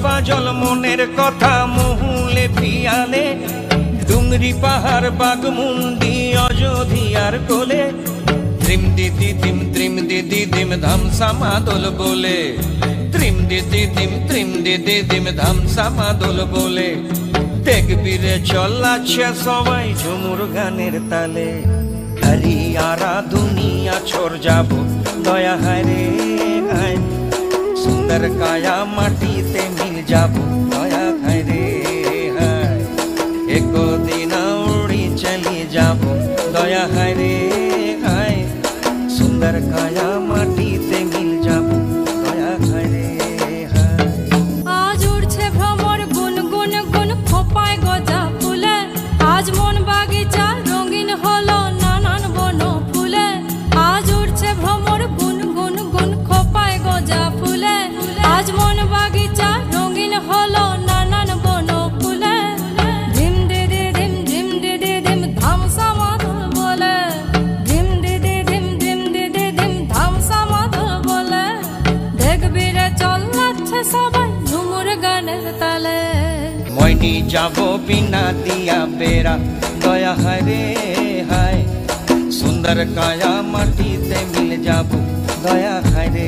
Puzzle মনের কথা মহুলে পিয়ালে, ডুংরি পাহাড় বাগমুন্ডি অযোধিয়ার কোলে, ত্রিম দিদি দিম ধামসা মাদল বলে, ত্রিম দিদি ধামসা মাদল বলে, দেখবি রে চল্লাচ্ছে সবাই ঝুমুর গানের তালে। হরিয়ারা দুনিয়া ছোড় যাব দয়া হায় রে হায়, সুন্দর কায়া মাটিতে মিল যাব দয়া হায় রে হায়, একদিন উড়ি চলি যাব দয়া হায় রে হায়, সুন্দর কায়া মাটিতে মিল যাব দয়া হায় রে হায়। আজ উড়ছে ভ্রমর গুন গুন গুন খোপায় গজা ফুলে, আজ মন বাগিচা রঙিন হলো নানান বন ফুলে, আজ উড়ছে ভ্রমর গুন গুন গুন খোপায় গজা ফুলে, আজ মন বাগিচা রঙিন হলো নানান বন ফুলে, ধিম দিদি ধিম ধামসা মাদল বলে, ধিম দিদি ধিম ধামসা মাদল বলে, দেখবি রে চল্লাচ্ছে সবাই ঝুমুর গানের তালে। মইনি যাব বিনা দিয়া বেড়া দয়া হায় রে হায়, সুন্দর কায়া মাটিতে মিল যাব দয়া হায় রে